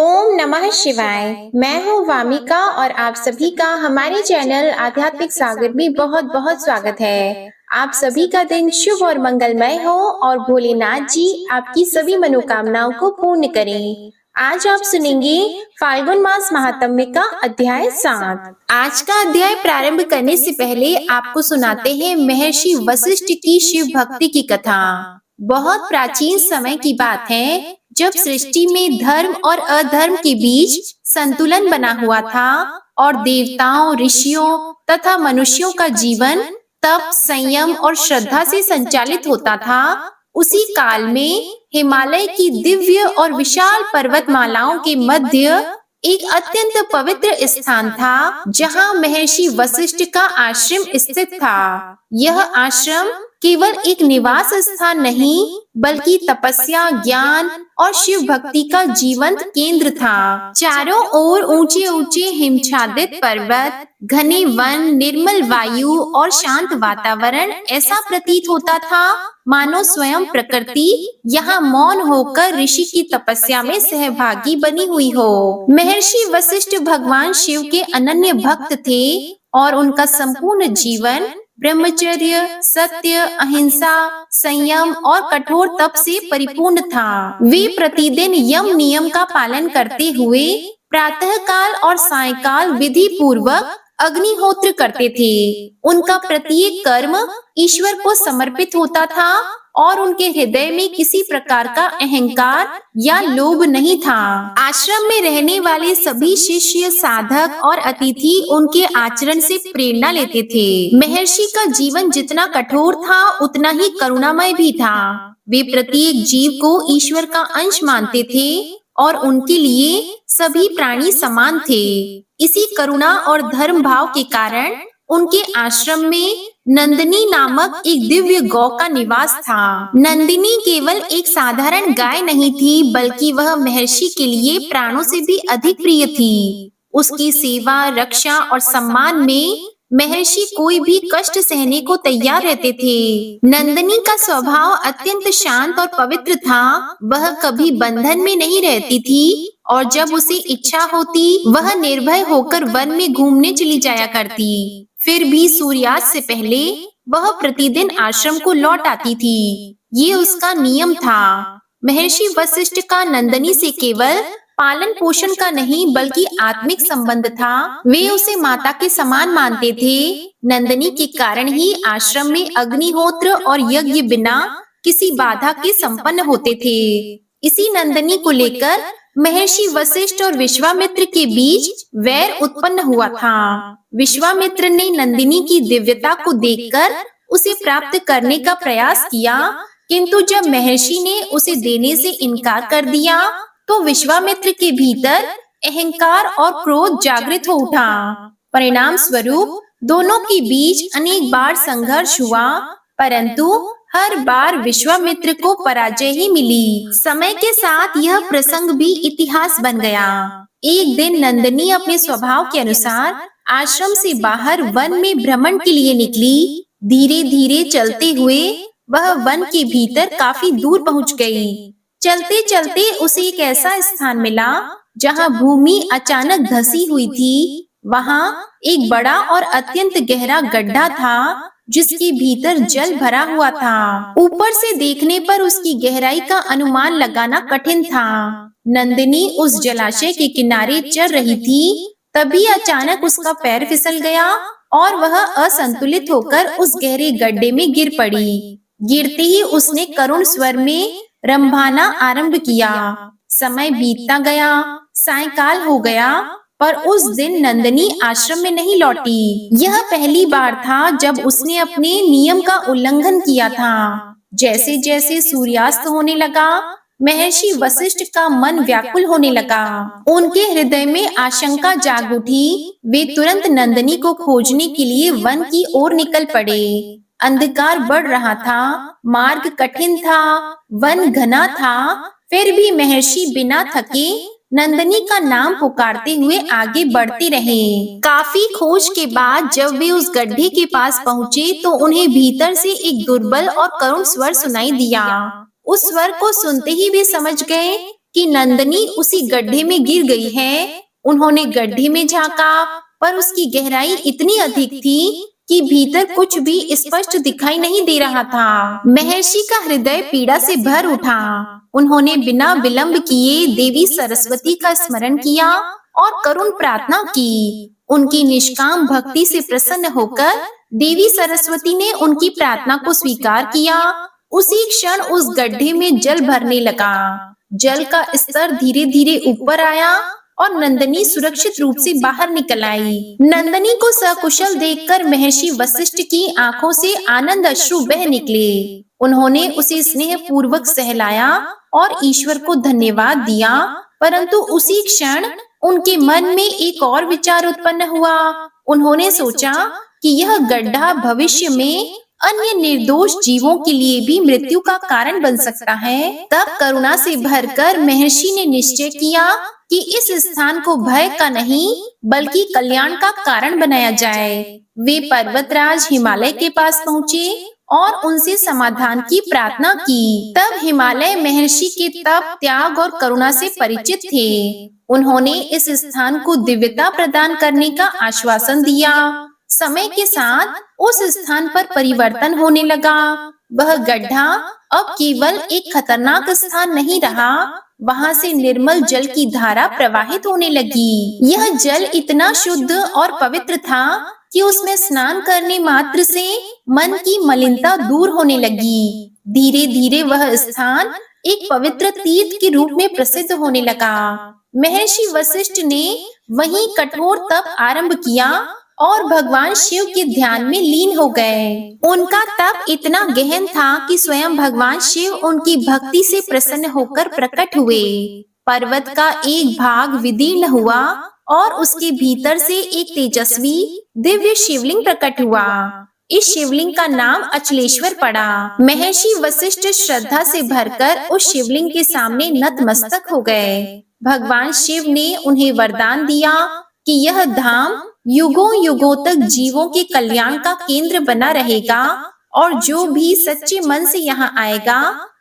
ओम नमः शिवाय। मैं हूँ वामिका और आप सभी का हमारे चैनल आध्यात्मिक सागर में बहुत बहुत स्वागत है। आप सभी का दिन शुभ और मंगलमय हो और भोलेनाथ जी आपकी सभी मनोकामनाओं को पूर्ण करें। आज आप सुनेंगे फाल्गुन मास महात्म्य का अध्याय 7। आज का अध्याय प्रारंभ करने से पहले आपको सुनाते हैं महर्षि वशिष्ठ की शिव भक्ति की कथा। बहुत प्राचीन समय की बात है जब सृष्टि में धर्म और अधर्म के बीच संतुलन बना हुआ था और देवताओं, ऋषियों तथा मनुष्यों का जीवन तप, संयम और श्रद्धा से संचालित होता था। उसी काल में हिमालय की दिव्य और विशाल पर्वतमालाओं के मध्य एक अत्यंत पवित्र स्थान था जहाँ महर्षि वशिष्ठ का आश्रम स्थित था। यह आश्रम केवल एक निवास स्थान नहीं बल्कि तपस्या, ज्ञान और शिव भक्ति का जीवंत केंद्र था। चारों ओर ऊंचे ऊंचे हिमछादित पर्वत, घने वन, निर्मल वायु और शांत वातावरण ऐसा प्रतीत होता था मानो स्वयं प्रकृति यहाँ मौन होकर ऋषि की तपस्या में सहभागी बनी हुई हो। महर्षि वशिष्ठ भगवान शिव के अनन्य भक्त थे और उनका संपूर्ण जीवन ब्रह्मचर्य, सत्य, अहिंसा, संयम और कठोर तप से परिपूर्ण था। वे प्रतिदिन यम नियम का पालन करते हुए प्रातः काल और सायंकाल विधि पूर्वक अग्निहोत्र करते थे। उनका प्रत्येक कर्म ईश्वर को समर्पित होता था और उनके हृदय में किसी प्रकार का अहंकार या लोभ नहीं था। आश्रम में रहने वाले सभी शिष्य, साधक और अतिथि उनके आचरण से प्रेरणा लेते थे। महर्षि का जीवन जितना कठोर था उतना ही करुणामय भी था। वे प्रत्येक जीव को ईश्वर का अंश मानते थे और उनके लिए सभी प्राणी समान थे। इसी करुणा और धर्म भाव के कारण उनके आश्रम में नंदिनी नामक एक दिव्य गौ का निवास था। नंदिनी केवल एक साधारण गाय नहीं थी बल्कि वह महर्षि के लिए प्राणों से भी अधिक प्रिय थी। उसकी सेवा, रक्षा और सम्मान में महर्षि कोई भी कष्ट सहने को तैयार रहते थे। नंदिनी का स्वभाव अत्यंत शांत और पवित्र था। वह कभी बंधन में नहीं रहती थी और जब उसे इच्छा होती वह निर्भय होकर वन में घूमने चली जाया करती। फिर भी सूर्यास्त से पहले वह प्रतिदिन आश्रम को लौट आती थी। ये उसका नियम था। महर्षि वशिष्ठ का नंदिनी से केवल पालन पोषण का नहीं बल्कि आत्मिक संबंध था। वे उसे माता के समान मानते थे। नंदिनी के कारण ही आश्रम में अग्निहोत्र और यज्ञ बिना किसी बाधा के संपन्न होते थे। इसी नंदिनी को लेकर महर्षि वशिष्ठ और विश्वामित्र के बीच वैर उत्पन्न हुआ था। विश्वामित्र ने नंदिनी की दिव्यता को देखकर उसे प्राप्त करने का प्रयास किया, किंतु जब महर्षि ने उसे देने से इनकार कर दिया तो विश्वामित्र के भीतर अहंकार और क्रोध जागृत हो उठा। परिणाम स्वरूप दोनों के बीच अनेक बार संघर्ष हुआ, परंतु हर बार विश्वामित्र को पराजय ही मिली। समय के साथ यह प्रसंग भी इतिहास बन गया। एक दिन नंदिनी अपने स्वभाव के अनुसार आश्रम से बाहर वन में भ्रमण के लिए निकली। धीरे धीरे चलते हुए वह वन के भीतर काफी दूर पहुंच गई। चलते चलते उसे एक ऐसा स्थान मिला जहां भूमि अचानक धसी हुई थी। वहां एक बड़ा और अत्यंत गहरा गड्ढा था जिसके भीतर जल भरा हुआ था। ऊपर से देखने पर उसकी गहराई का अनुमान लगाना कठिन था। नंदिनी उस जलाशय के किनारे चल रही थी, तभी अचानक उसका पैर फिसल गया और वह असंतुलित होकर उस गहरे गड्ढे में गिर पड़ी। गिरते ही उसने करुण स्वर में रंभाना आरंभ किया। समय बीतता गया, सायंकाल हो गया, पर उस दिन नंदिनी आश्रम में नहीं लौटी। यह पहली बार था जब उसने अपने नियम का उल्लंघन किया था। जैसे जैसे सूर्यास्त होने लगा, महर्षि वशिष्ठ का मन व्याकुल होने लगा। उनके हृदय में आशंका जाग उठी। वे तुरंत नंदिनी को खोजने के लिए वन की ओर निकल पड़े। अंधकार बढ़ रहा था, मार्ग कठिन था, वन घना था, फिर भी महर्षि बिना थके नंदिनी का नाम पुकारते हुए आगे बढ़ते रहे। काफी खोज के बाद जब वे उस गड्ढे के पास पहुँचे तो उन्हें भीतर से एक दुर्बल और करुण स्वर सुनाई दिया। उस स्वर को सुनते ही वे समझ गए कि नंदनी उसी गड्ढे में गिर गई है। उन्होंने गड्ढे में झांका, पर उसकी गहराई इतनी अधिक थी कि भीतर कुछ भी स्पष्ट दिखाई नहीं दे रहा था। महर्षि का हृदय पीड़ा से भर उठा। उन्होंने बिना विलंब किए देवी सरस्वती का स्मरण किया और करुण प्रार्थना की। उनकी निष्काम भक्ति से प्रसन्न होकर देवी सरस्वती ने उनकी प्रार्थना को स्वीकार किया। उसी क्षण उस गड्ढे में जल भरने लगा। जल का स्तर धीरे धीरे ऊपर आया और नंदनी सुरक्षित रूप से बाहर निकल आई। नंदनी को सकुशल देखकर महर्षि वशिष्ठ की आंखों से आनंद अश्रु बह निकले। उन्होंने उसे स्नेह पूर्वक सहलाया और ईश्वर को धन्यवाद दिया। परंतु उसी क्षण उनके मन में एक और विचार उत्पन्न हुआ। उन्होंने सोचा कि यह गड्ढा भविष्य में अन्य निर्दोष जीवों के लिए भी मृत्यु का कारण बन सकता है। तब करुणा से भरकर महर्षि ने निश्चय किया कि इस स्थान को भय का नहीं बल्कि कल्याण का कारण बनाया जाए। वे पर्वतराज हिमालय के पास पहुँचे और उनसे समाधान की प्रार्थना की। तब हिमालय महर्षि के तप, त्याग और करुणा से परिचित थे। उन्होंने इस स्थान को दिव्यता प्रदान करने का आश्वासन दिया। समय के साथ उस स्थान पर परिवर्तन होने लगा। वह गड्ढा अब केवल एक खतरनाक स्थान नहीं रहा, वहां से निर्मल जल की धारा प्रवाहित होने लगी। यह जल इतना शुद्ध और पवित्र था कि उसमें स्नान करने मात्र से मन की मलिनता दूर होने लगी। धीरे धीरे वह स्थान एक पवित्र तीर्थ के रूप में प्रसिद्ध होने लगा। महर्षि वशिष्ठ ने वहीं कठोर तप आरंभ किया और भगवान शिव के ध्यान में लीन हो गए। उनका तप इतना गहन था कि स्वयं भगवान शिव उनकी भक्ति से प्रसन्न होकर प्रकट हुए। पर्वत का एक भाग विदीर्ण हुआ और उसके भीतर से एक तेजस्वी दिव्य शिवलिंग प्रकट हुआ। इस शिवलिंग का नाम अचलेश्वर पड़ा। महर्षि वशिष्ठ श्रद्धा से भरकर उस शिवलिंग के सामने नतमस्तक हो गए। भगवान शिव ने उन्हें वरदान दिया कि यह धाम युगों युगों तक जीवों के कल्याण का केंद्र बना रहेगा और जो भी सच्चे मन से यहाँ आएगा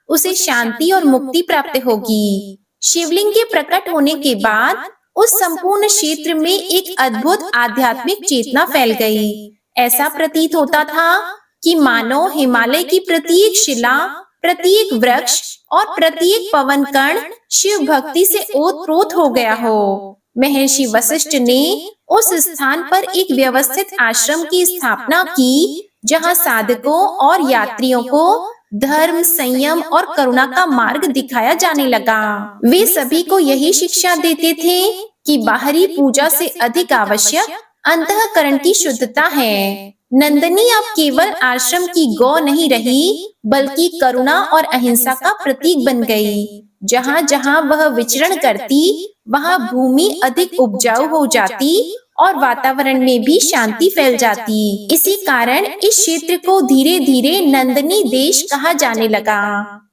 उसे शांति और मुक्ति प्राप्त होगी। शिवलिंग के प्रकट होने के बाद उस संपूर्ण क्षेत्र में एक अद्भुत आध्यात्मिक चेतना फैल गई। ऐसा प्रतीत होता था कि मानो हिमालय की प्रत्येक शिला, प्रत्येक वृक्ष और प्रत्येक पवन कण शिव भक्ति से ओतप्रोत हो गया हो। महर्षि वशिष्ठ ने उस स्थान पर एक व्यवस्थित आश्रम की स्थापना की, जहां साधकों और यात्रियों को धर्म, संयम और करुणा का मार्ग दिखाया जाने लगा। वे सभी को यही शिक्षा देते थे कि बाहरी पूजा से अधिक आवश्यक अंतःकरण की शुद्धता है। नंदनी अब केवल आश्रम की गौ नहीं रही, बल्कि करुणा और अहिंसा का प्रतीक बन गई। जहाँ जहाँ वह विचरण करती, वहाँ भूमि अधिक उपजाऊ हो जाती और वातावरण में भी शांति फैल जाती। इसी कारण इस क्षेत्र को धीरे धीरे नंदनी देश कहा जाने लगा।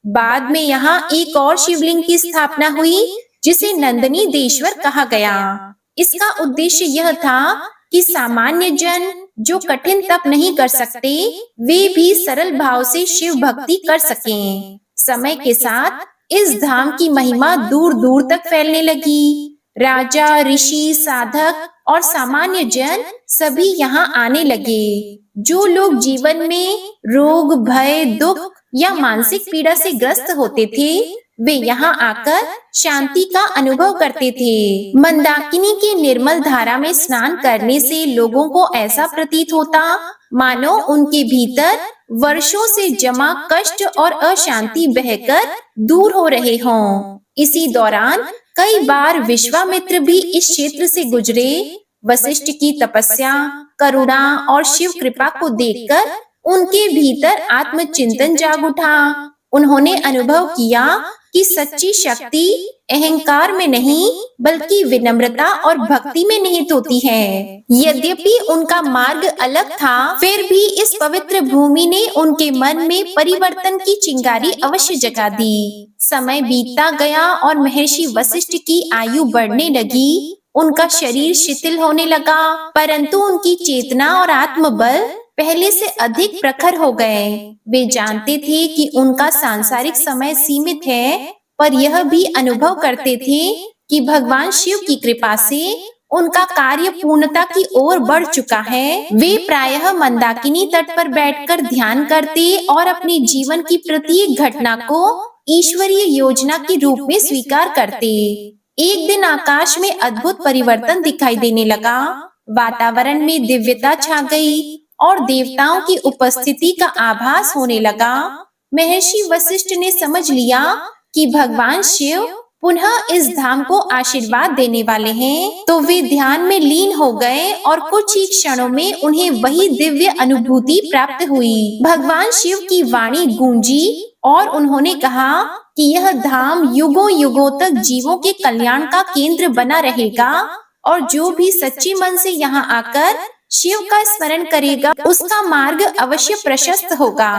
बाद में यहाँ एक और शिवलिंग की स्थापना हुई, जिसे नंदनी देश्वर कहा गया। इसका उद्देश्य यह था कि सामान्य जन जो कठिन तप नहीं कर सकते, वे भी सरल भाव से शिव भक्ति कर सकें। समय के साथ इस धाम की महिमा दूर दूर तक फैलने लगी। राजा, ऋषि, साधक और सामान्य जन सभी यहाँ आने लगे। जो लोग जीवन में रोग, भय, दुख या मानसिक पीड़ा से ग्रस्त होते थे, वे यहाँ आकर शांति का अनुभव करते थे। मंदाकिनी के निर्मल धारा में स्नान करने से लोगों को ऐसा प्रतीत होता मानो उनके भीतर वर्षों से जमा कष्ट और अशांति बहकर दूर हो रहे हों। इसी दौरान कई बार विश्वामित्र भी इस क्षेत्र से गुजरे। वशिष्ठ की तपस्या, करुणा और शिव कृपा को देखकर उनके भीतर आत्मचिंतन जाग उठा। उन्होंने अनुभव किया कि सच्ची शक्ति अहंकार में नहीं बल्कि विनम्रता और भक्ति में निहित होती है। यद्यपि उनका मार्ग अलग था, फिर भी इस पवित्र भूमि ने उनके मन में परिवर्तन की चिंगारी अवश्य जगा दी। समय बीतता गया और महर्षि वशिष्ठ की आयु बढ़ने लगी। उनका शरीर शिथिल होने लगा, परंतु उनकी चेतना और आत्मबल पहले से अधिक प्रखर हो गए। वे जानते थे कि उनका सांसारिक समय सीमित है, पर यह भी अनुभव करते थे कि भगवान शिव की कृपा से उनका कार्य पूर्णता की ओर बढ़ चुका है। वे प्रायः मंदाकिनी तट पर बैठकर ध्यान करते और अपने जीवन की प्रत्येक घटना को ईश्वरीय योजना के रूप में स्वीकार करते। एक दिन आकाश में अद्भुत परिवर्तन दिखाई देने लगा। वातावरण में दिव्यता छा गई और देवताओं की उपस्थिति का आभास होने लगा। महर्षि वशिष्ठ ने समझ लिया कि भगवान शिव पुनः इस धाम को आशीर्वाद देने वाले हैं, तो वे ध्यान में लीन हो गए और कुछ ही क्षणों में उन्हें वही दिव्य अनुभूति प्राप्त हुई। भगवान शिव की वाणी गूंजी और उन्होंने कहा कि यह धाम युगों युगों तक जीवों के कल्याण का केंद्र बना रहेगा और जो भी सच्चे मन से यहाँ आकर शिव का स्मरण करेगा उसका मार्ग अवश्य प्रशस्त होगा।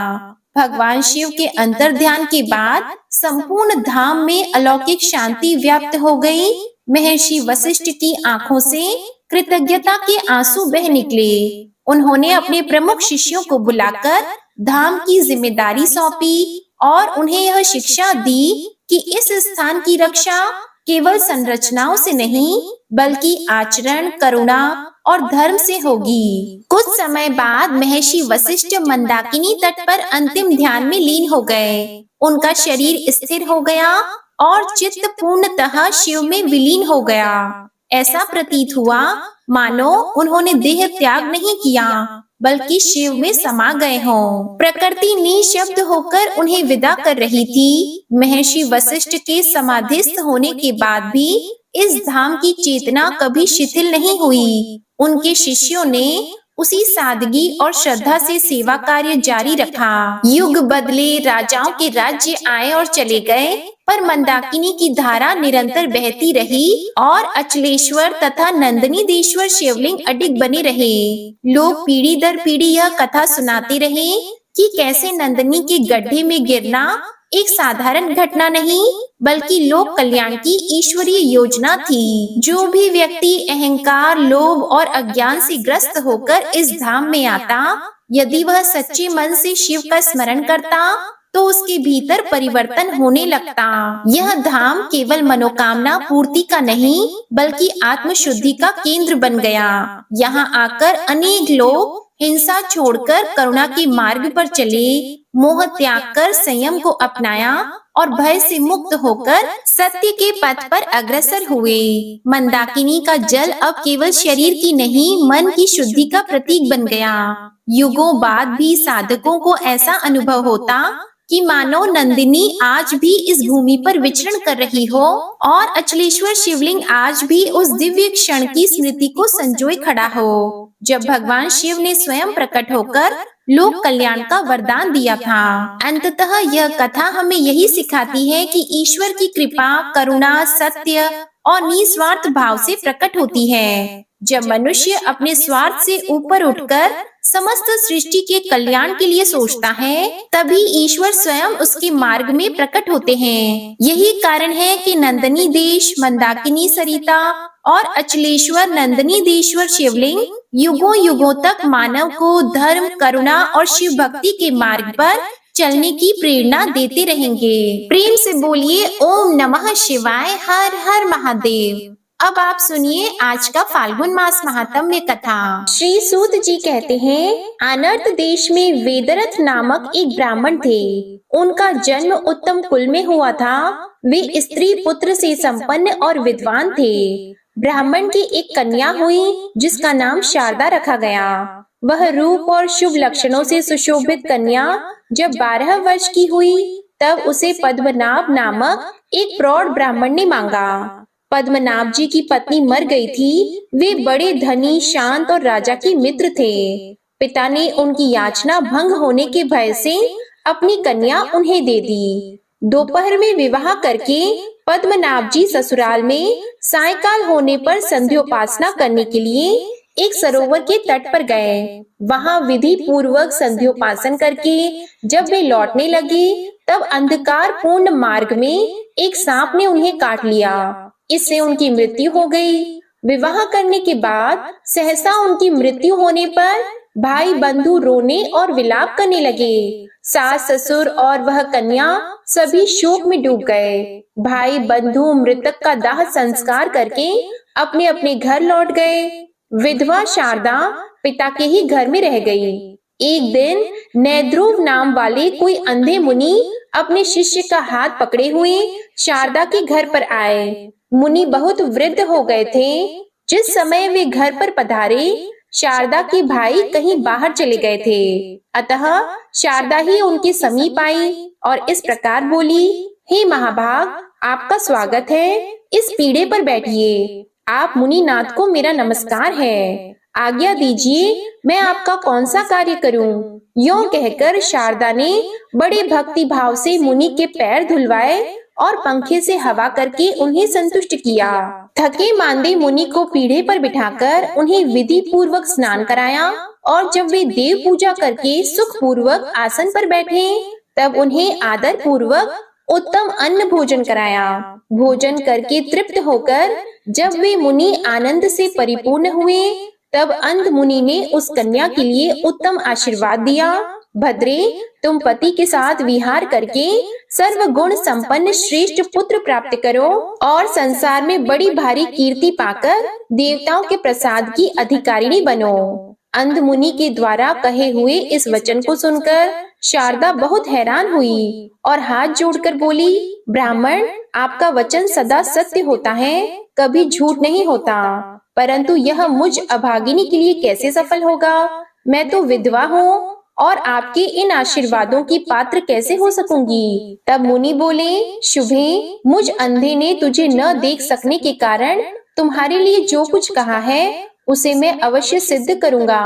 भगवान शिव के अंतर ध्यान के बाद संपूर्ण धाम में अलौकिक शांति व्याप्त हो गई। महर्षि वशिष्ठ की आंखों से कृतज्ञता के आंसू बह निकले। उन्होंने अपने प्रमुख शिष्यों को बुलाकर धाम की जिम्मेदारी सौंपी और उन्हें यह शिक्षा दी कि इस स्थान की रक्षा केवल संरचनाओं से नहीं बल्कि आचरण, करुणा और धर्म से होगी। कुछ समय बाद महर्षि वशिष्ठ मंदाकिनी तट पर अंतिम ध्यान में लीन हो गए। उनका शरीर स्थिर हो गया और चित्त पूर्णतः शिव में विलीन हो गया। ऐसा प्रतीत हुआ मानो उन्होंने देह त्याग नहीं किया बल्कि शिव में समा गए हों। प्रकृति निशब्द होकर उन्हें विदा कर रही थी। महर्षि वशिष्ठ के समाधिस्थ होने के बाद भी इस धाम की चेतना कभी शिथिल नहीं हुई। उनके शिष्यों ने उसी सादगी और श्रद्धा से सेवा कार्य जारी रखा। युग बदले, राजाओं के राज्य आए और चले गए, पर मंदाकिनी की धारा निरंतर बहती रही और अचलेश्वर तथा नंदनीदेश्वर शिवलिंग अडिग बने रहे। लोग पीढ़ी दर पीढ़ी यह कथा सुनाते रहे कि कैसे नंदनी के गड्ढे में गिरना एक साधारण घटना नहीं बल्कि लोक कल्याण की ईश्वरीय योजना थी। जो भी व्यक्ति अहंकार, लोभ और अज्ञान से ग्रस्त होकर इस धाम में आता, यदि वह सच्चे मन से शिव का स्मरण करता तो उसके भीतर परिवर्तन होने लगता। यह धाम केवल मनोकामना पूर्ति का नहीं बल्कि आत्मशुद्धि का केंद्र बन गया। यहाँ आकर अनेक लोग हिंसा छोड़कर करुणा के मार्ग पर चले, मोह त्याग कर संयम को अपनाया और भय से मुक्त होकर सत्य के पथ पर अग्रसर हुए। मंदाकिनी का जल अब केवल शरीर की नहीं मन की शुद्धि का प्रतीक बन गया। युगों बाद भी साधकों को ऐसा अनुभव होता कि मानो नंदिनी आज भी इस भूमि पर विचरण कर रही हो और अचलेश्वर शिवलिंग आज भी उस दिव्य क्षण की स्मृति को संजोए खड़ा हो जब भगवान शिव ने स्वयं प्रकट होकर लोक कल्याण का वरदान दिया था। अंततः यह कथा हमें यही सिखाती है कि ईश्वर की कृपा, करुणा, सत्य और निस्वार्थ भाव से प्रकट होती है। जब मनुष्य अपने स्वार्थ से ऊपर उठकर समस्त सृष्टि के कल्याण के लिए सोचता है, तभी ईश्वर स्वयं उसके मार्ग में प्रकट होते हैं। यही कारण है कि नंदनी देश, मंदाकिनी सरिता और अचलेश्वर नंदनीदेश्वर शिवलिंग युगों युगों तक मानव को धर्म, करुणा और शिव भक्ति के मार्ग पर चलने की प्रेरणा देते रहेंगे। प्रेम से बोलिए ओम नमः शिवाय, हर हर महादेव। अब आप सुनिए आज का फाल्गुन मास महात्म्य कथा। श्री सूत जी कहते हैं, अनर्त देश में वेदरथ नामक एक ब्राह्मण थे। उनका जन्म उत्तम कुल में हुआ था। वे स्त्री पुत्र से संपन्न और विद्वान थे। ब्राह्मण की एक कन्या हुई जिसका नाम शारदा रखा गया। वह रूप और शुभ लक्षणों से सुशोभित कन्या जब 12 वर्ष की हुई तब उसे पद्मनाभ नामक एक प्रौढ़ ब्राह्मण ने मांगा। पद्मनाभ जी की पत्नी मर गई थी। वे बड़े धनी, शांत और राजा के मित्र थे। पिता ने उनकी याचना भंग होने के भय से अपनी कन्या उन्हें दे दी। दोपहर में विवाह करके पद्मनाभ जी ससुराल में सायंकाल होने पर संध्योपासना करने के लिए एक सरोवर के तट पर गए। वहां विधि पूर्वक संध्योपासन करके जब वे लौटने लगे तब अंधकार पूर्ण मार्ग में एक सांप ने उन्हें काट लिया। इससे उनकी मृत्यु हो गई। विवाह करने के बाद सहसा उनकी मृत्यु होने पर भाई बंधु रोने और विलाप करने लगे। सास ससुर और वह कन्या सभी शोक में डूब गए। भाई बंधु मृतक का दाह संस्कार करके अपने अपने घर लौट गए। विधवा शारदा पिता के ही घर में रह गई। एक दिन नैद्रुव नाम वाले कोई अंधे मुनि अपने शिष्य का हाथ पकड़े हुए शारदा के घर पर आए। मुनि बहुत वृद्ध हो गए थे। जिस समय वे घर पर पधारे, शारदा के भाई कहीं बाहर चले गए थे, अतः शारदा ही उनके समीप आई और इस प्रकार बोली, हे महाभाग, आपका स्वागत है। इस पीढ़े पर बैठिए। आप मुनिनाथ को मेरा नमस्कार है। आज्ञा दीजिए, मैं आपका कौन सा कार्य करूं? यों कहकर शारदा ने बड़े भक्ति भाव से मुनि के पैर धुलवाए और पंखे से हवा करके उन्हें संतुष्ट किया। थके मांदे मुनि को पीढ़े पर बिठाकर उन्हें विधि पूर्वक स्नान कराया और जब वे देव पूजा करके सुख पूर्वक आसन पर बैठे, तब उन्हें आदर पूर्वक उत्तम अन्न भोजन कराया। भोजन करके तृप्त होकर जब वे मुनि आनंद से परिपूर्ण हुए, तब अंध मुनि ने उस कन्या के लिए उत्तम आशीर्वाद दिया। भद्रे, तुम पति के साथ विहार करके सर्व गुण संपन्न श्रेष्ठ पुत्र प्राप्त करो और संसार में बड़ी भारी कीर्ति पाकर देवताओं के प्रसाद की अधिकारिणी बनो। अंध मुनि के द्वारा कहे हुए इस वचन को सुनकर शारदा बहुत हैरान हुई और हाथ जोड़कर बोली, ब्राह्मण, आपका वचन सदा सत्य होता है, कभी झूठ नहीं होता, परंतु यह मुझ अभागिनी के लिए कैसे सफल होगा? मैं तो विधवा हूँ और आपके इन आशीर्वादों की पात्र कैसे हो सकूंगी? तब मुनि बोले, शुभे, मुझ अंधे ने तुझे न देख सकने के कारण तुम्हारे लिए जो कुछ कहा है उसे मैं अवश्य सिद्ध करूंगा।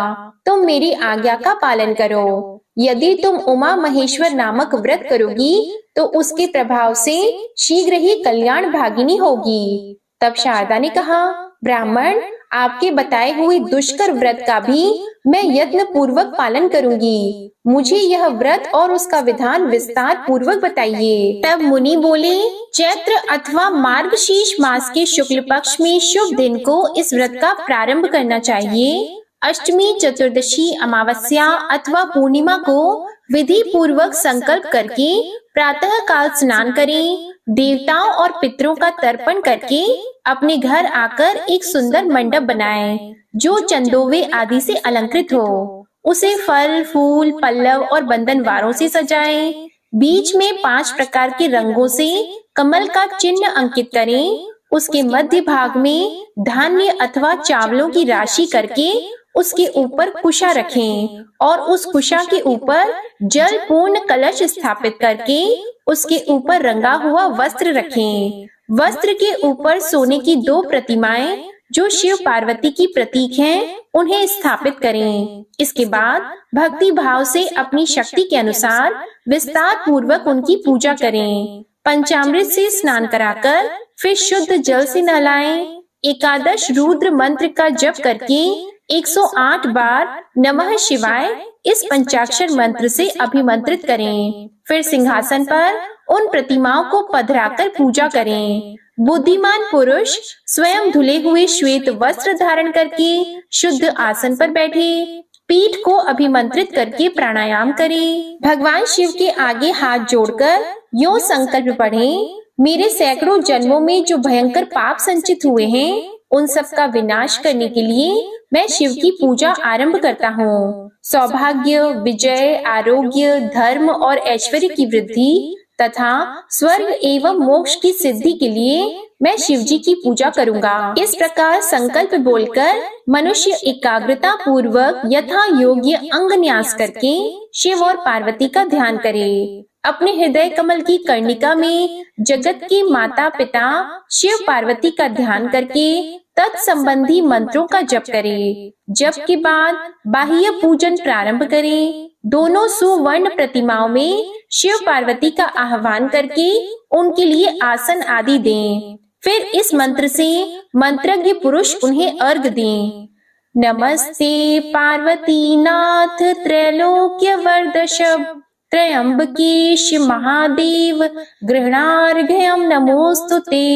तुम मेरी आज्ञा का पालन करो। यदि तुम उमा महेश्वर नामक व्रत करोगी तो उसके प्रभाव से शीघ्र ही कल्याण भागिनी होगी। तब शारदा ने कहा, ब्राह्मण, आपके बताए हुए दुष्कर व्रत का भी मैं यत्न पूर्वक पालन करूंगी। मुझे यह व्रत और उसका विधान विस्तार पूर्वक बताइए। तब मुनि बोले, चैत्र अथवा मार्गशीर्ष मास के शुक्ल पक्ष में शुभ दिन को इस व्रत का प्रारंभ करना चाहिए। अष्टमी, चतुर्दशी, अमावस्या अथवा पूर्णिमा को विधि पूर्वक संकल्प करके प्रातः काल स्नान करें। देवताओं और पितरों का तर्पण करके अपने घर आकर एक सुंदर मंडप बनाएं, जो चंदोवे आदि से अलंकृत हो। उसे फल, फूल, पल्लव और बंधनवारों से सजाएं। बीच में 5 प्रकार के रंगों से कमल का चिन्ह अंकित करें। उसके मध्य भाग में धान्य अथवा चावलों की राशि करके उसके ऊपर कुशा रखें और उस कुशा के ऊपर जल पूर्ण कलश स्थापित करके उसके ऊपर रंगा हुआ वस्त्र रखें। वस्त्र के ऊपर सोने की 2 प्रतिमाएं जो शिव पार्वती की प्रतीक हैं, उन्हें स्थापित करें। इसके बाद भक्ति भाव से अपनी शक्ति के अनुसार विस्तार पूर्वक उनकी पूजा करें। पंचामृत से स्नान कराकर फिर शुद्ध जल से नहलाएं। 11 रुद्र मंत्र का जप करके 108 बार नमः शिवाय इस पंचाक्षर मंत्र से अभिमंत्रित करें। फिर सिंहासन पर उन प्रतिमाओं को पधराकर पूजा करें। बुद्धिमान पुरुष स्वयं धुले हुए श्वेत वस्त्र धारण करके शुद्ध आसन पर बैठे, पीठ को अभिमंत्रित करके प्राणायाम करें। भगवान शिव के आगे हाथ जोड़कर यो संकल्प पढ़ें, मेरे सैकड़ों जन्मों में जो भयंकर पाप संचित हुए हैं, उन सब का विनाश करने के लिए मैं शिव की पूजा आरंभ करता हूँ। सौभाग्य, विजय, आरोग्य, धर्म और ऐश्वर्य की वृद्धि तथा स्वर्ग एवं मोक्ष की सिद्धि के लिए मैं शिव जी की पूजा करूंगा। इस प्रकार संकल्प बोलकर मनुष्य एकाग्रता पूर्वक यथा योग्य अंग न्यास करके शिव और पार्वती का ध्यान करे। अपने हृदय कमल की कर्णिका में जगत के माता पिता शिव पार्वती का ध्यान करके तत्संबंधी मंत्रों का जप करें। जप के बाद बाह्य पूजन प्रारंभ करें। दोनों सुवर्ण प्रतिमाओं में शिव पार्वती का आह्वान करके उनके लिए आसन आदि दें। फिर इस मंत्र से मंत्रज्ञ पुरुष उन्हें अर्घ दें। नमस्ते पार्वती नाथ त्रैलोक्य वर्धशव त्रयंबकेश महादेव गृहणार्घ्यम नमोस्तुते।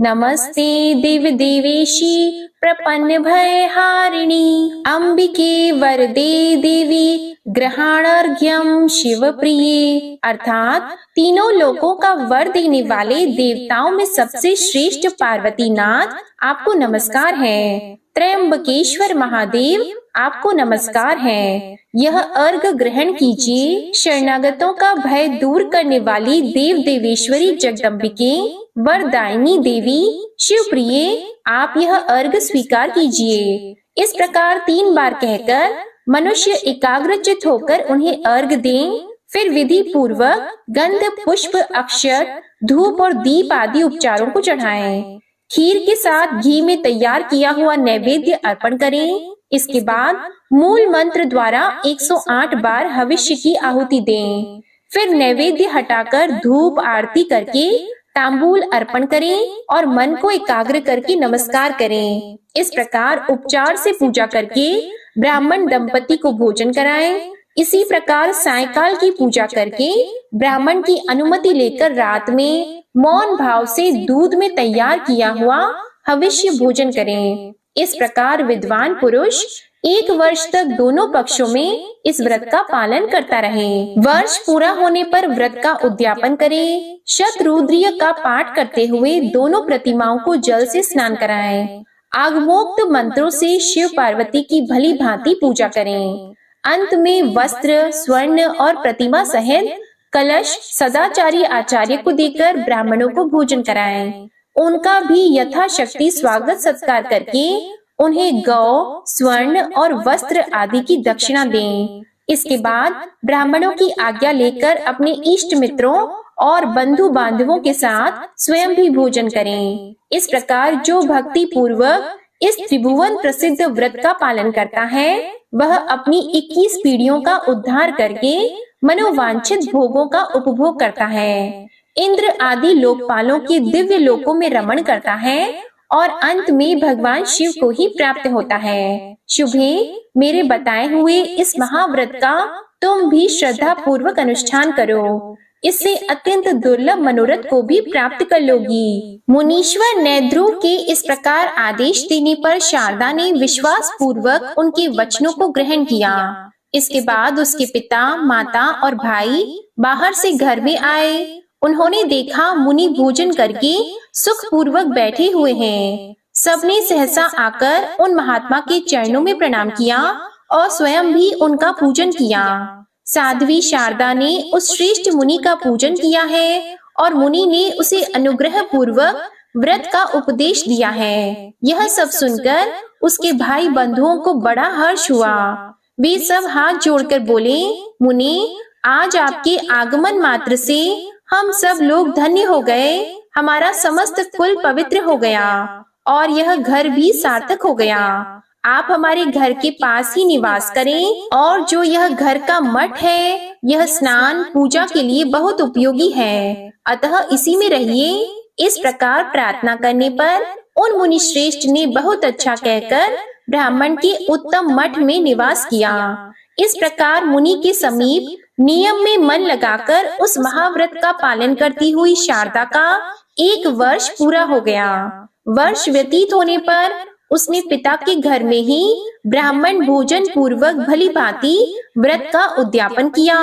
नमस्ते देव देवेशी प्रपन्न भय हारिणी अंबिके वरदे देवी ग्रहणार्घ्यम शिव प्रिये। अर्थात तीनों लोकों का वर देने वाले देवताओं में सबसे श्रेष्ठ पार्वती नाथ आपको नमस्कार है। त्रयंबकेश्वर महादेव आपको नमस्कार है। यह अर्घ ग्रहण कीजिए। शरणागतों का भय दूर करने वाली देव देवेश्वरी जगदम्बिके वरदायिनी देवी शिवप्रिये, आप यह अर्घ स्वीकार कीजिए। इस प्रकार 3 बार कहकर मनुष्य एकाग्रचित होकर उन्हें अर्घ दें। फिर विधि पूर्वक गंध, पुष्प, अक्षत, धूप और दीप आदि उपचारों को चढ़ाएं। खीर के साथ घी में तैयार किया हुआ नैवेद्य अर्पण करें। इसके बाद मूल मंत्र द्वारा 108 बार हविष्य की आहुति दें। फिर नैवेद्य हटाकर धूप आरती करके तांबूल अर्पण करें और मन को एकाग्र करके नमस्कार करें। इस प्रकार उपचार से पूजा करके ब्राह्मण दंपति को भोजन कराएं। इसी प्रकार सायंकाल की पूजा करके ब्राह्मण की अनुमति लेकर रात में मौन भाव से दूध में तैयार किया हुआ हविष्य भोजन करें। इस प्रकार विद्वान पुरुष 1 वर्ष तक दोनों पक्षों में इस व्रत का पालन करता रहे। वर्ष पूरा होने पर व्रत का उद्यापन करें। शतरुद्रीय का पाठ करते हुए दोनों प्रतिमाओं को जल से स्नान कराएं। आगमोक्त मंत्रों से शिव पार्वती की भली भांति पूजा करें। अंत में वस्त्र, स्वर्ण और प्रतिमा सहित कलश सदाचारी आचार्य को देकर ब्राह्मणों को भोजन कराएं। उनका भी यथाशक्ति स्वागत सत्कार करके उन्हें गौ, स्वर्ण और वस्त्र आदि की दक्षिणा दें। इसके बाद ब्राह्मणों की आज्ञा लेकर अपने इष्ट मित्रों और बंधु बांधवों के साथ स्वयं भी भोजन करें। इस प्रकार जो भक्ति पूर्वक इस त्रिभुवन प्रसिद्ध व्रत का पालन करता है वह अपनी 21 पीढ़ियों का उद्धार करके मनोवांछित भोगों का उपभोग करता है। इंद्र आदि लोकपालों के दिव्य लोकों में रमण करता है और अंत में भगवान शिव को ही प्राप्त होता है। शुभे, मेरे बताए हुए इस महाव्रत का तुम भी श्रद्धा पूर्वक अनुष्ठान करो। इससे अत्यंत दुर्लभ मनोरथ को भी प्राप्त कर लोगी। मुनीश्वर नैद्रुव के इस प्रकार आदेश देने पर शारदा ने विश्वास पूर्वक उनके वचनों को ग्रहण किया। इसके बाद उसके पिता, माता और भाई बाहर से घर में आए। उन्होंने देखा मुनि भोजन करके सुख पूर्वक बैठे हुए हैं। सबने सहसा आकर उन महात्मा के चरणों में प्रणाम किया और स्वयं भी उनका पूजन किया। साध्वी शारदा ने उस श्रेष्ठ मुनि का पूजन किया है और मुनि ने उसे अनुग्रह पूर्वक व्रत का उपदेश दिया है। यह सब सुनकर उसके भाई बंधुओं को बड़ा हर्ष हुआ। वे सब हाथ जोड़कर बोले, मुनि, आज आपके आगमन मात्र से हम सब लोग धन्य हो गए। हमारा समस्त कुल पवित्र हो गया और यह घर भी सार्थक हो गया। आप हमारे घर के पास ही निवास करें और जो यह घर का मठ है यह स्नान पूजा के लिए बहुत उपयोगी है, अतः इसी में रहिए। इस प्रकार प्रार्थना करने पर उन मुनि श्रेष्ठ ने बहुत अच्छा कहकर ब्राह्मण के उत्तम मठ में निवास किया। इस प्रकार मुनि के समीप नियम में मन लगाकर उस महाव्रत का पालन करती हुई शारदा का 1 वर्ष पूरा हो गया। वर्ष व्यतीत होने पर उसने पिता के घर में ही ब्राह्मण भोजन पूर्वक भली भांति व्रत का उद्यापन किया।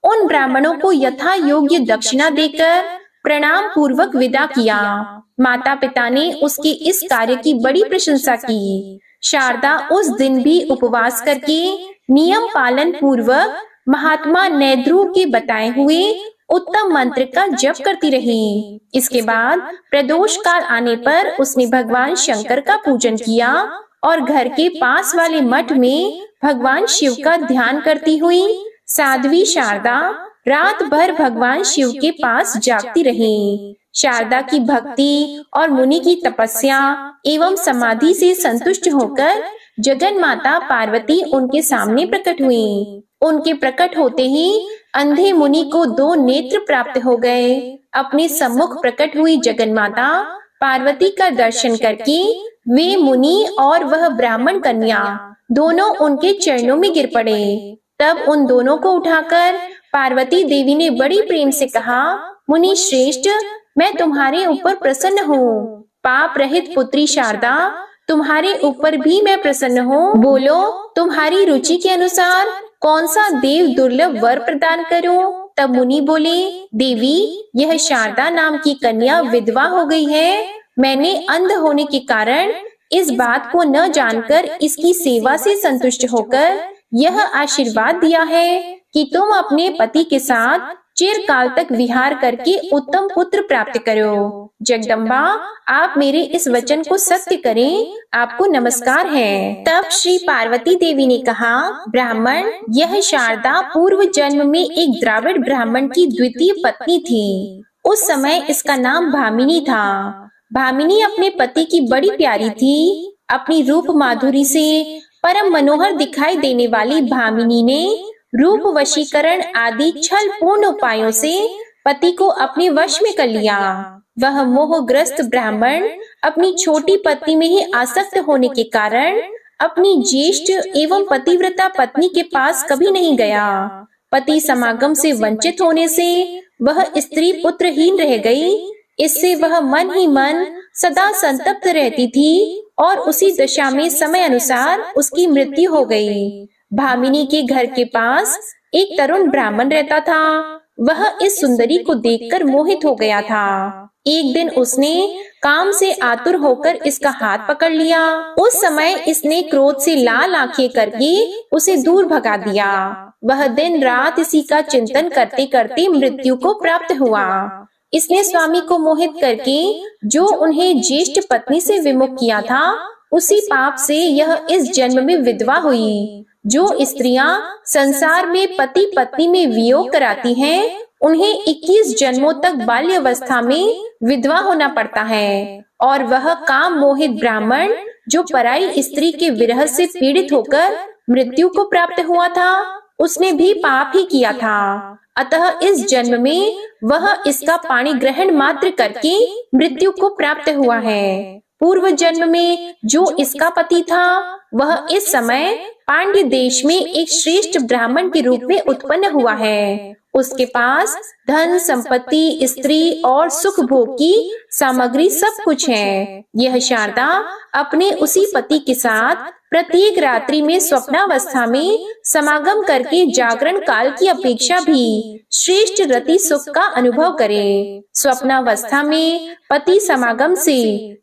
उन ब्राह्मणों को यथा योग्य दक्षिणा देकर प्रणाम पूर्वक विदा किया। माता पिता ने उसके इस कार्य की बड़ी प्रशंसा की। शारदा उस दिन भी उपवास करके नियम पालन पूर्वक महात्मा नैद्रुव के बताए हुए उत्तम मंत्र का जप करती रही। इसके बाद प्रदोष काल आने पर उसने भगवान शंकर का पूजन किया और घर के पास वाले मठ में भगवान शिव का ध्यान करती हुई साध्वी शारदा रात भर भगवान शिव के पास जागती रही। शारदा की भक्ति और मुनि की तपस्या एवं समाधि से संतुष्ट होकर जगन माता पार्वती उनके सामने प्रकट हुई। उनके प्रकट होते ही अंधे मुनि को 2 नेत्र प्राप्त हो गए। अपने सम्मुख प्रकट हुई जगन माता पार्वती का दर्शन करके वे मुनि और वह ब्राह्मण कन्या दोनों उनके चरणों में गिर पड़े। तब उन दोनों को उठाकर पार्वती देवी ने बड़ी प्रेम से कहा, मुनि श्रेष्ठ, मैं तुम्हारे ऊपर प्रसन्न हूँ। पाप रहित पुत्री शारदा, तुम्हारे ऊपर भी मैं प्रसन्न हूँ। बोलो, तुम्हारी रुचि के अनुसार कौन सा देव दुर्लभ वर प्रदान करूं? तब मुनि बोले, देवी, यह शारदा नाम की कन्या विधवा हो गई है। मैंने अंध होने के कारण इस बात को न जानकर इसकी सेवा से संतुष्ट होकर यह आशीर्वाद दिया है कि तुम अपने पति के साथ चिरकाल तक विहार करके उत्तम पुत्र प्राप्त करो। जगदम्बा, आप मेरे इस वचन को सत्य करें, आपको नमस्कार है। तब श्री पार्वती देवी ने कहा, ब्राह्मण, यह शारदा पूर्व जन्म में एक द्राविड़ ब्राह्मण की द्वितीय पत्नी थी। उस समय इसका नाम भामिनी था। भामिनी अपने पति की बड़ी प्यारी थी। अपनी रूप माधुरी से परम मनोहर दिखाई देने वाली भामिनी ने रूप वशीकरण आदि छल पूर्ण उपायों से पति को अपने वश में कर लिया। वह मोहग्रस्त ब्राह्मण अपनी छोटी पत्नी में ही आसक्त होने के कारण अपनी ज्येष्ठ एवं पतिव्रता पत्नी के पास कभी नहीं गया। पति समागम से वंचित होने से वह स्त्री पुत्रहीन रह गई। इससे वह मन ही मन सदा संतप्त रहती थी और उसी दशा में समय अनुसार उसकी मृत्यु हो गई। भामिनी के घर के पास एक तरुण ब्राह्मण रहता था। वह इस सुंदरी को देखकर मोहित हो गया था। एक दिन उसने काम से आतुर होकर इसका हाथ पकड़ लिया। उस समय इसने क्रोध से लाल आंखें करके उसे दूर भगा दिया। वह दिन रात इसी का चिंतन करते करते मृत्यु को प्राप्त हुआ। इसने स्वामी को मोहित करके जो उन्हें ज्येष्ठ पत्नी से विमुख किया था, उसी पाप से यह इस जन्म में विधवा हुई। जो स्त्रियां संसार में पति पत्नी में वियोग कराती हैं, उन्हें 21 जन्मों तक बाल्यावस्था में विधवा होना पड़ता है। और वह काम मोहित ब्राह्मण जो पराई स्त्री के विरह से पीड़ित होकर मृत्यु को प्राप्त हुआ था, उसने भी पाप ही किया था। अतः इस जन्म में वह इसका पाणी ग्रहण मात्र करके मृत्यु को प्राप्त हुआ है। पूर्व जन्म में जो इसका पति था, वह इस समय पांड्य देश में एक श्रेष्ठ ब्राह्मण के रूप में उत्पन्न हुआ है। उसके पास धन संपत्ति, स्त्री और सुख भोग की सामग्री सब कुछ है। यह शारदा अपने उसी पति के साथ प्रत्येक रात्रि में स्वप्नावस्था में समागम करके जागरण काल की अपेक्षा भी श्रेष्ठ रति सुख का अनुभव करे। स्वप्नावस्था में पति समागम से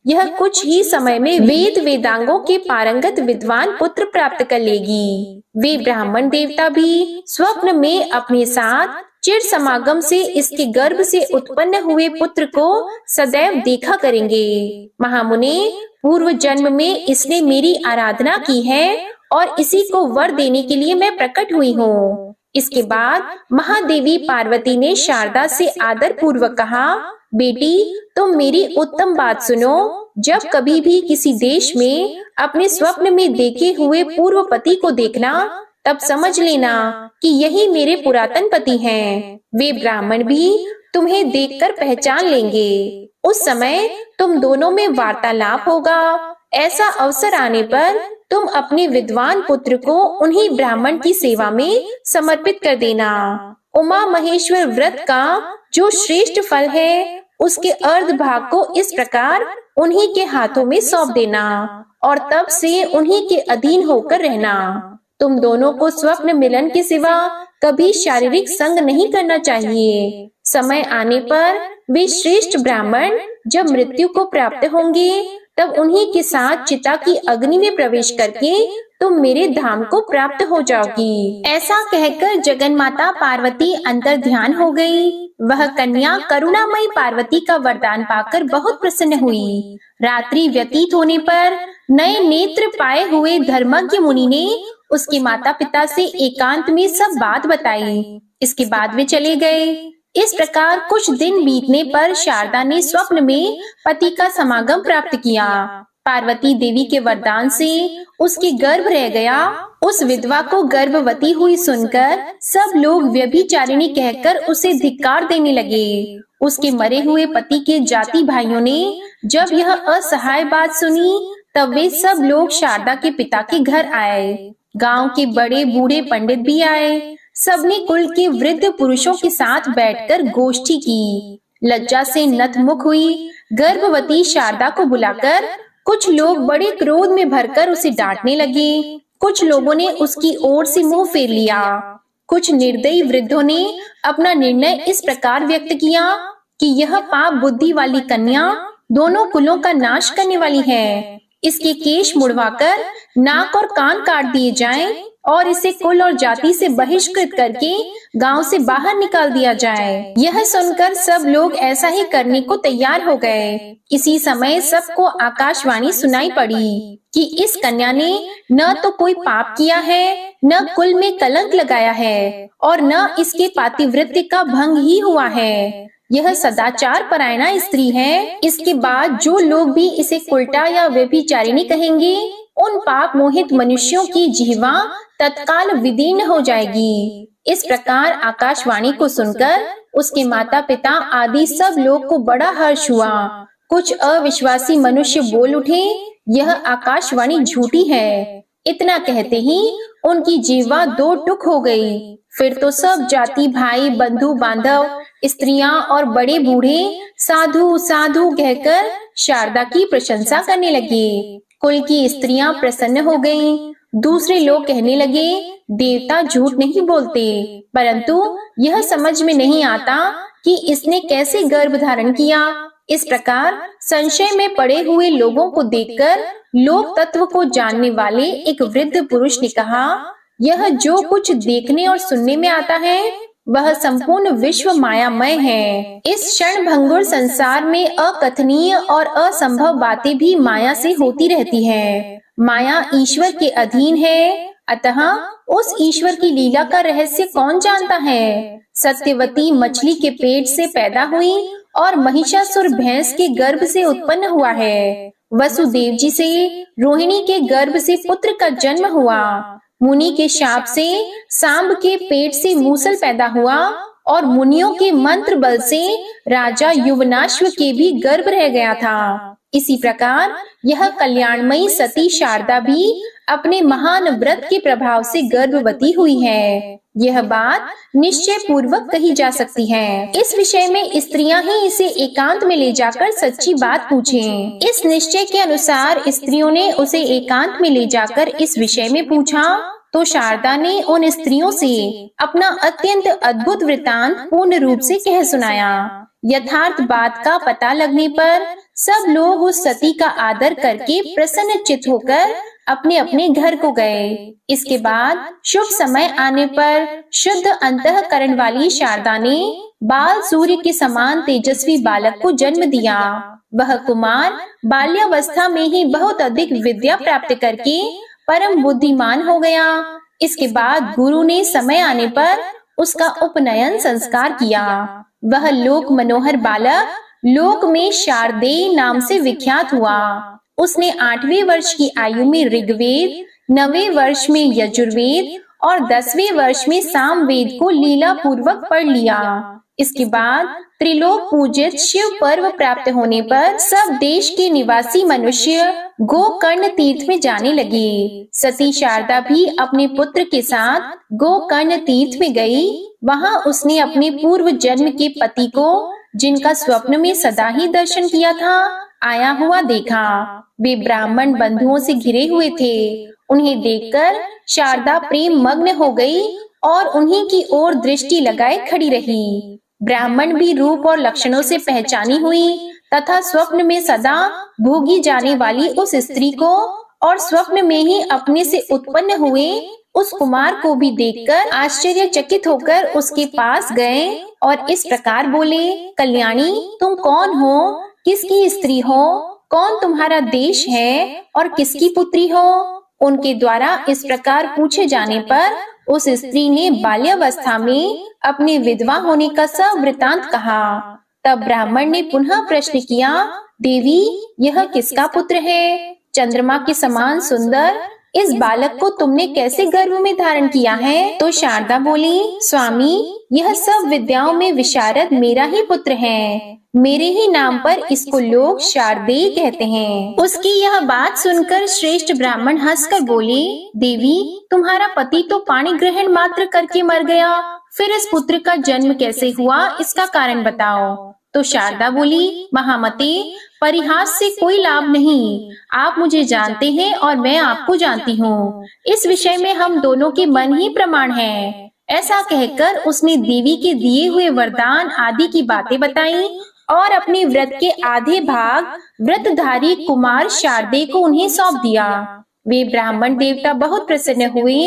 यह कुछ ही समय में वेद वेदांगों के पारंगत विद्वान पुत्र प्राप्त कर लेगी। वे ब्राह्मण देवता भी स्वप्न में अपने साथ चिर समागम से इसके गर्भ से उत्पन्न हुए पुत्र को सदैव देखा करेंगे। महामुने, पूर्व जन्म में इसने मेरी आराधना की है और इसी को वर देने के लिए मैं प्रकट हुई हूँ। इसके बाद महादेवी पार्वती ने शारदा से आदर पूर्वक कहा, बेटी, तुम मेरी उत्तम बात सुनो। जब कभी भी किसी देश में अपने स्वप्न में देखे हुए पूर्व पति को देखना, तब समझ लेना कि यही मेरे पुरातन पति हैं। वे ब्राह्मण भी तुम्हें देखकर पहचान लेंगे। उस समय तुम दोनों में वार्तालाप होगा। ऐसा अवसर आने पर तुम अपने विद्वान पुत्र को उन्हीं ब्राह्मण की सेवा में समर्पित कर देना। उमा महेश्वर व्रत का जो श्रेष्ठ फल है, उसके अर्ध भाग को इस प्रकार उन्हीं के हाथों में सौंप देना और तब से उन्हीं के अधीन होकर रहना। तुम दोनों को स्वप्न मिलन के सिवा कभी शारीरिक संग नहीं करना चाहिए। समय आने पर वे श्रेष्ठ ब्राह्मण जब मृत्यु को प्राप्त होंगे, तब उन्हीं के साथ चिता की अग्नि में प्रवेश करके तुम मेरे धाम को प्राप्त हो जाओगी। ऐसा कहकर जगन्माता पार्वती अंतर ध्यान हो गई। वह कन्या करुणामयी पार्वती का वरदान पाकर बहुत प्रसन्न हुई। रात्रि व्यतीत होने पर नए नेत्र पाए हुए धर्मज्ञ मुनि ने उसके माता पिता से एकांत में सब बात बताई। इसके बाद वे चले गए। इस प्रकार कुछ दिन बीतने पर शारदा ने स्वप्न में पति का समागम प्राप्त किया। पार्वती देवी के वरदान से उसके गर्भ रह गया। उस विधवा को गर्भवती हुई सुनकर सब लोग व्यभिचारिणी कहकर उसे धिक्कार देने लगे। उसके मरे हुए पति के जाति भाइयों ने जब यह असहाय बात सुनी, तब वे सब लोग शारदा के पिता के घर आए। गांव के बड़े बूढ़े पंडित भी आए। सबने कुल के वृद्ध पुरुषों के साथ बैठकर गोष्ठी की। लज्जा से नतमुख हुई गर्भवती शारदा को बुलाकर कुछ लोग बड़े क्रोध में भरकर उसे डांटने लगे। कुछ लोगों ने उसकी ओर से मुंह फेर लिया। कुछ निर्दयी वृद्धों ने अपना निर्णय इस प्रकार व्यक्त किया कि यह पाप बुद्धि वाली कन्या दोनों कुलों का नाश करने वाली है। इसके केश मुड़वाकर नाक और कान काट दिए जाएं और इसे कुल और जाति से बहिष्कृत करके गांव से बाहर निकाल दिया जाए। यह सुनकर सब लोग ऐसा ही करने को तैयार हो गए। इसी समय सबको आकाशवाणी सुनाई पड़ी कि इस कन्या ने न तो कोई पाप किया है, न कुल में कलंक लगाया है और न इसके पातिव्रत्य का भंग ही हुआ है। यह सदाचार परायणा स्त्री है। इसके बाद जो लोग भी इसे उल्टा या व्यभिचारिणी कहेंगे, उन पाप मोहित मनुष्यों की जिह्वा तत्काल विदीर्ण हो जाएगी। इस प्रकार आकाशवाणी को सुनकर उसके माता पिता आदि सब लोग को बड़ा हर्ष हुआ। कुछ अविश्वासी मनुष्य बोल उठे, यह आकाशवाणी झूठी है। इतना कहते ही उनकी जीवा दो टुक हो गई। फिर तो सब जाति भाई बंधु बांधव स्त्रियां और बड़े बूढ़े साधु साधु कहकर शारदा की प्रशंसा करने लगे। कुल की स्त्रियां प्रसन्न हो गईं। दूसरे लोग कहने लगे, देवता झूठ नहीं बोलते, परंतु यह समझ में नहीं आता कि इसने कैसे गर्भ धारण किया। इस प्रकार संशय में पड़े हुए लोगों को देखकर लोक तत्व को जानने वाले एक वृद्ध पुरुष ने कहा, यह जो कुछ देखने और सुनने में आता है वह संपूर्ण विश्व मायामय है। इस क्षण भंगुर संसार में अकथनीय और असंभव बातें भी माया से होती रहती है। माया ईश्वर के अधीन है, अतः उस ईश्वर की लीला का रहस्य कौन जानता है। सत्यवती मछली के पेट से पैदा हुई और महिषासुर भैंस के गर्भ से उत्पन्न हुआ है। वसुदेव जी से रोहिणी के गर्भ से पुत्र का जन्म हुआ। मुनि के शाप से सांब के पेट से मूसल पैदा हुआ और मुनियों के मंत्र बल से राजा युवनाश्व के भी गर्भ रह गया था। इसी प्रकार यह कल्याणमयी सती शारदा भी अपने महान व्रत के प्रभाव से गर्भवती हुई है। यह बात निश्चय पूर्वक कही जा सकती है। इस विषय में स्त्रियां ही इसे एकांत में ले जाकर सच्ची बात पूछें। इस निश्चय के अनुसार स्त्रियों ने उसे एकांत में ले जाकर इस विषय में पूछा, तो शारदा ने उन स्त्रियों से अपना अत्यंत अद्भुत वृतांत पूर्ण रूप से कह सुनाया। यथार्थ बात का पता लगने पर सब लोग उस सती का आदर करके प्रसन्न चित्त होकर अपने अपने घर को गए। इसके बाद शुभ समय आने पर शुद्ध अंतःकरण वाली शारदा ने बाल सूर्य के समान तेजस्वी बालक को जन्म दिया। वह कुमार बाल्यावस्था में ही बहुत अधिक विद्या प्राप्त करके परम बुद्धिमान हो गया। इसके बाद गुरु ने समय आने पर उसका उपनयन संस्कार किया। वह लोक मनोहर बालक लोक में शारदेय नाम से विख्यात हुआ। उसने 8वें वर्ष की आयु में ऋग्वेद, 9वें वर्ष में यजुर्वेद और 10वें वर्ष में सामवेद को लीला पूर्वक पढ़ लिया। इसके बाद त्रिलोक पूजित शिव पर्व प्राप्त होने पर सब देश के निवासी मनुष्य गोकर्ण तीर्थ में जाने लगे। सती शारदा भी अपने पुत्र के साथ गोकर्ण तीर्थ में गई। वहां उसने अपने पूर्व जन्म के पति को, जिनका स्वप्न में सदा ही दर्शन किया था, आया हुआ देखा। वे ब्राह्मण बंधुओं से घिरे हुए थे। उन्हें देखकर शारदा प्रेम मग्न हो गई और उन्हीं की ओर दृष्टि लगाए खड़ी रही। ब्राह्मण भी रूप और लक्षणों से पहचानी हुई तथा स्वप्न में सदा भोगी जाने वाली उस स्त्री को और स्वप्न में ही अपने से उत्पन्न हुए उस कुमार को भी देखकर आश्चर्यचकित होकर उसके पास गए और इस प्रकार बोले, कल्याणी, तुम कौन हो, किसकी स्त्री हो, कौन तुम्हारा देश है और किसकी पुत्री हो। उनके द्वारा इस प्रकार पूछे जाने पर उस स्त्री ने बाल्यावस्था में अपने विधवा होने का सब वृतांत कहा। तब ब्राह्मण ने पुनः प्रश्न किया, देवी, यह किसका पुत्र है? चंद्रमा के समान सुंदर इस बालक को तुमने कैसे गर्भ में धारण किया है? तो शारदा बोली, स्वामी, यह सब विद्याओं में विशारद मेरा ही पुत्र है। मेरे ही नाम पर इसको लोग शारदेय कहते हैं। उसकी यह बात सुनकर श्रेष्ठ ब्राह्मण हंसकर बोले, देवी, तुम्हारा पति तो पानी ग्रहण मात्र करके मर गया, फिर इस पुत्र का जन्म कैसे हुआ, इसका कारण बताओ। तो शारदा बोली, महामते, परिहास से कोई लाभ नहीं। आप मुझे जानते हैं और मैं आपको जानती हूँ। इस विषय में हम दोनों के मन ही प्रमाण हैं। ऐसा कहकर उसने देवी के दिए हुए वरदान आदि की बातें बताई और अपने व्रत के आधे भाग व्रतधारी कुमार शारदे को उन्हें सौंप दिया। वे ब्राह्मण देवता बहुत प्रसन्न हुए।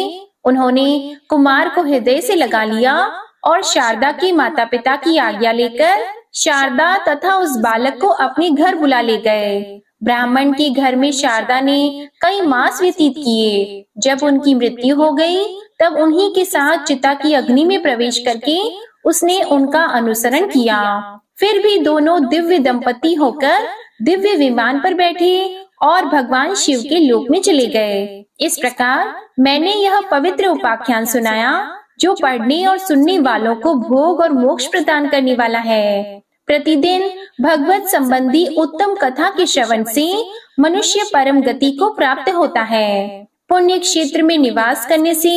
उन्होंने कुमार को हृदय से लगा लिया और शारदा के माता पिता की आज्ञा लेकर शारदा तथा उस बालक को अपने घर बुला ले गए। ब्राह्मण के घर में शारदा ने कई मास व्यतीत किए। जब उनकी मृत्यु हो गई, तब उन्हीं के साथ चिता की अग्नि में प्रवेश करके उसने उनका अनुसरण किया। फिर भी दोनों दिव्य दंपति होकर दिव्य विमान पर बैठे और भगवान शिव के लोक में चले गए। इस प्रकार मैंने यह पवित्र उपाख्यान सुनाया, जो पढ़ने और सुनने वालों को भोग और मोक्ष प्रदान करने वाला है। प्रतिदिन भगवत संबंधी उत्तम कथा के श्रवण से मनुष्य परम गति को प्राप्त होता है। पुण्य क्षेत्र में निवास करने से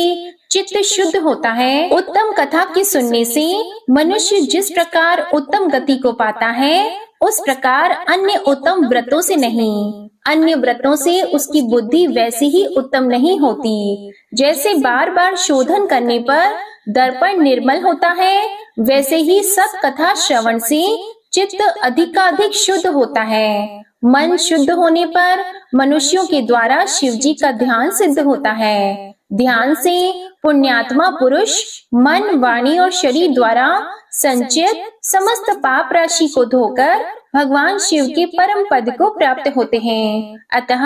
चित्त शुद्ध होता है। उत्तम कथा के सुनने से मनुष्य जिस प्रकार उत्तम गति को पाता है, उस प्रकार अन्य उत्तम व्रतों से नहीं। अन्य व्रतों से उसकी बुद्धि वैसी ही उत्तम नहीं होती। जैसे बार बार शोधन करने पर दर्पण निर्मल होता है, वैसे ही सत कथा श्रवण से चित्त अधिकाधिक शुद्ध होता है। मन शुद्ध होने पर मनुष्यों के द्वारा शिव जी का ध्यान सिद्ध होता है। ध्यान से पुण्यात्मा पुरुष मन, वाणी और शरीर द्वारा संचित समस्त पाप राशि को धोकर भगवान शिव के परम पद को प्राप्त होते हैं। अतः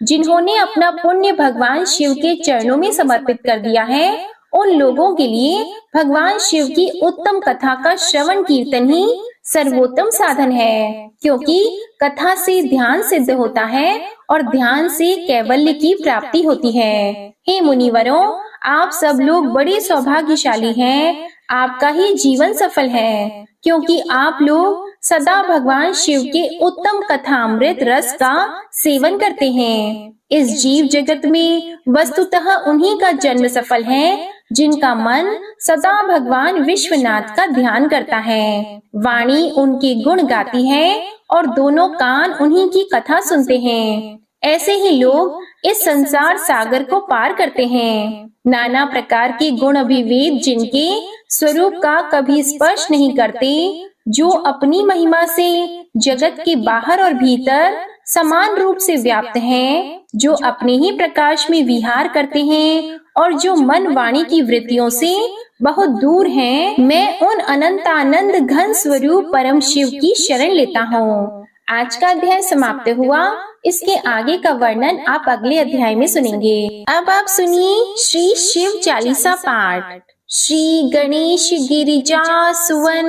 जिन्होंने अपना पुण्य भगवान शिव के चरणों में समर्पित कर दिया है, उन लोगों के लिए भगवान शिव की उत्तम कथा का श्रवण कीर्तन ही सर्वोत्तम साधन है, क्योंकि कथा से ध्यान सिद्ध होता है और ध्यान से कैवल्य की प्राप्ति होती है। हे मुनिवरों, आप सब लोग बड़े सौभाग्यशाली हैं। आपका ही जीवन सफल है, क्योंकि आप लोग सदा भगवान शिव के उत्तम कथामृत रस का सेवन करते हैं। इस जीव जगत में वस्तुतः उन्हीं का जन्म सफल है, जिनका मन सदा भगवान विश्वनाथ का ध्यान करता है। वाणी उनके गुण गाती है और दोनों कान उन्हीं की कथा सुनते हैं। ऐसे ही लोग इस संसार सागर को पार करते हैं। नाना प्रकार के गुण अभिवेद जिनके स्वरूप का कभी स्पर्श नहीं करते, जो अपनी महिमा से जगत के बाहर और भीतर समान रूप से व्याप्त हैं, जो अपने ही प्रकाश में विहार करते हैं और जो मन वाणी की वृत्तियों से बहुत दूर हैं, मैं उन अनंतानंद घन स्वरूप परम शिव की शरण लेता हूँ। आज का अध्याय समाप्त हुआ। इसके आगे का वर्णन आप अगले अध्याय में सुनेंगे। अब आप सुनिए श्री शिव चालीसा पाठ। श्री गणेश गिरिजा सुवन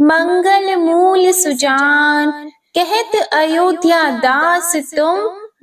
मंगल मूल सुजान, कहत अयोध्या दास तुम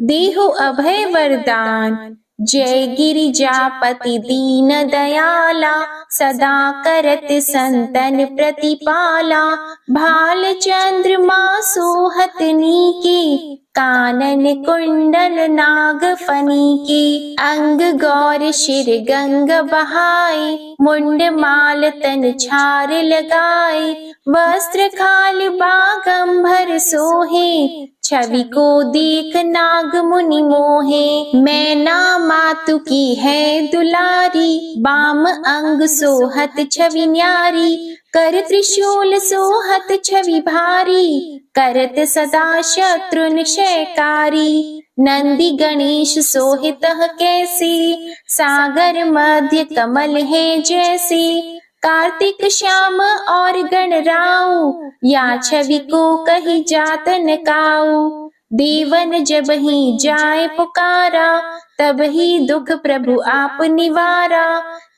देहु अभय वरदान। जय गिरिजापति दीन दयाला, सदा करत संतन प्रतिपाला। भाल चंद्रमा सोहत नीके, कानन कुंडल नाग फनी के। अंग गौर शिर गंग बहाए, मुंड माल तन छार लगाए। वस्त्र खाल बागंबर सोहे, छवि को देख नाग मुनि मोहे। मैना मातु की है दुलारी, बाम अंग सोहत छवि न्यारी। कर त्रिशूल सोहत छवि भारी, करत सदा शत्रु निशयकारी। नंदी गणेश सोहित कैसे, सागर मध्य कमल है जैसे। कार्तिक श्याम और गणराऊ, या छवि को कही जात न काऊ। देवन जब ही जाए पुकारा, तब ही दुख प्रभु आप निवारा।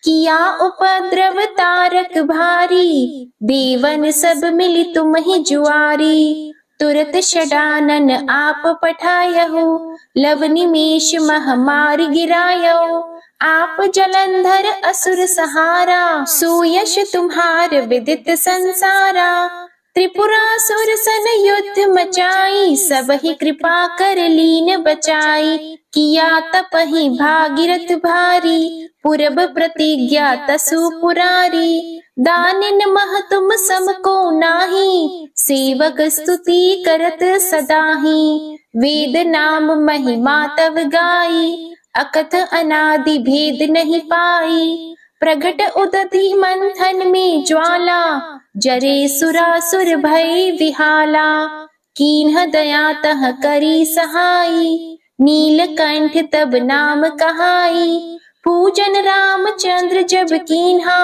किया उपद्रव तारक भारी, देवन सब मिली तुम ही जुआरी। तुरत षडानन आप पठायहु, लव निमेष महामारी गिरायो। आप जलंधर असुर सहारा, सुयश तुम्हार विदित संसारा। त्रिपुरासुर सन युद्ध मचाई, सब ही कृपा कर लीन बचाई। किया तपहि भागीरथ भारी, पूरब प्रतिज्ञा तसु पुरारी। दानिन मह तुम समको नाही, सेवक स्तुति करत सदाही। वेद नाम महिमा तव गाई, अकथ अनादि भेद नहीं पाई। प्रगट उदधि मंथन में ज्वाला, जरे सुरासुर भय विहाला। कीन्ह दया तह करी सहाई, नीलकंठ तब नाम कहाई। पूजन रामचंद्र जब कीन्हा,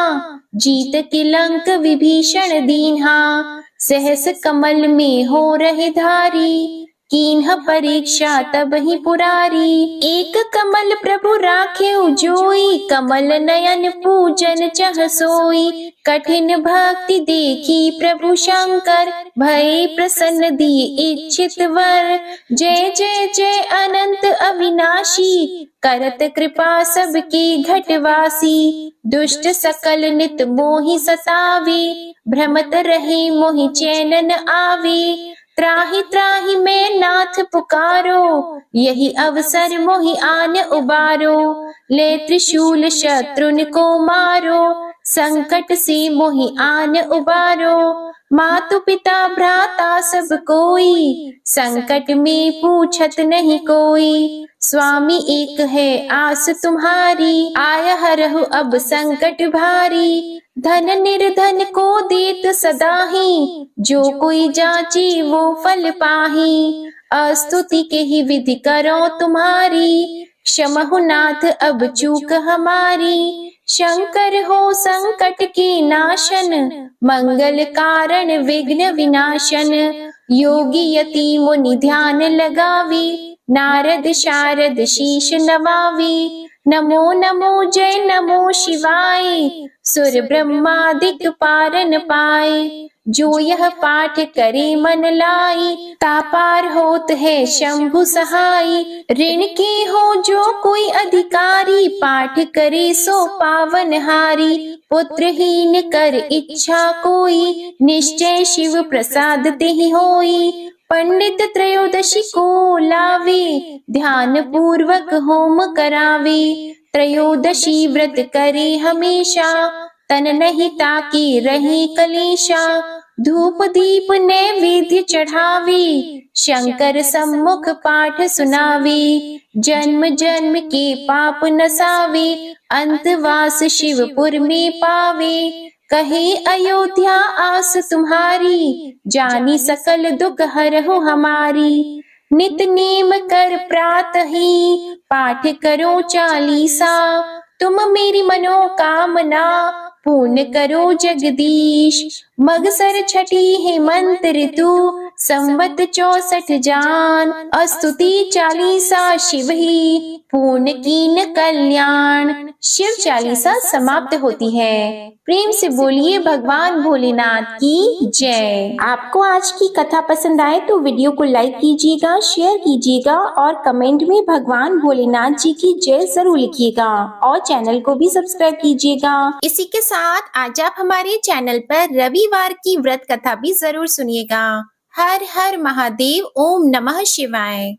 जीत के लंक विभीषण दीन्हा। सहस कमल में हो रहे धारी, कीन्ह परीक्षा तब ही पुरारी। एक कमल प्रभु राखे जोई, कमल नयन पूजन चह सोई। कठिन भक्ति देखी प्रभु शंकर, भय प्रसन्न दिए इच्छित वर। जय जय जय अनंत अविनाशी, करत कृपा सबकी घटवासी। दुष्ट सकल नित मोहि सतावे, भ्रमत रहे मोहि चैन न आवे। त्राहि त्राहि मैं नाथ पुकारो, यही अवसर मोहि आन उबारो। ले त्रिशूल शत्रुन को मारो, संकट से मोहि आन उबारो। मातु पिता भ्राता सब कोई, संकट में पूछत नहीं कोई। स्वामी एक है आस तुम्हारी, आया हरहु अब संकट भारी। धन निर्धन को देत सदाही, जो कोई जाची वो फल पाही। अस्तुति के ही विधि करो तुम्हारी, क्षमहु नाथ अब चूक हमारी। शंकर हो संकट के नाशन, मंगल कारण विघ्न विनाशन। योगी यति मुनि ध्यान लगावी, नारद शारद शीश नवावी। नमो नमो जय नमो शिवाय, सुर ब्रह्मादिक पारन पाए। जो यह पाठ करे मन लाई, तापार होत है शंभु सहाय। ऋण के हो जो कोई अधिकारी, पाठ करे सो पावन हारी। पुत्रहीन कर इच्छा कोई, निश्चय शिव प्रसाद तेहि होई। पंडित त्रयोदशी को लावे, ध्यान पूर्वक होम करावे। त्रयोदशी व्रत करे हमेशा, तन नहीं ताकि रहे कलेशा। धूप दीप नैवेद्य चढ़ावे, शंकर सम्मुख पाठ सुनावे। जन्म जन्म के पाप नसावे, अंतवास शिवपुर में पावे। कहे अयोध्या आस तुम्हारी, जानी सकल दुख हरहु हमारी। नित नेम कर प्रातः ही, पाठ करो चालीसा। तुम मेरी मनोकामना, पूर्ण करो जगदीश। मगसर छठी हेमंत ऋतु, संवत 64 जान। स्तुति चालीसा शिव ही, पूर्ण कीन कल्याण। शिव चालीसा समाप्त होती है। प्रेम से बोलिए भगवान भोलेनाथ की जय। आपको आज की कथा पसंद आए तो वीडियो को लाइक कीजिएगा, शेयर कीजिएगा और कमेंट में भगवान भोलेनाथ जी की जय जरूर लिखिएगा और चैनल को भी सब्सक्राइब कीजिएगा। इसी के साथ आज आप हमारे चैनल पर रविवार की व्रत कथा भी जरूर सुनिएगा। हर हर महादेव, ओम नमः शिवाय।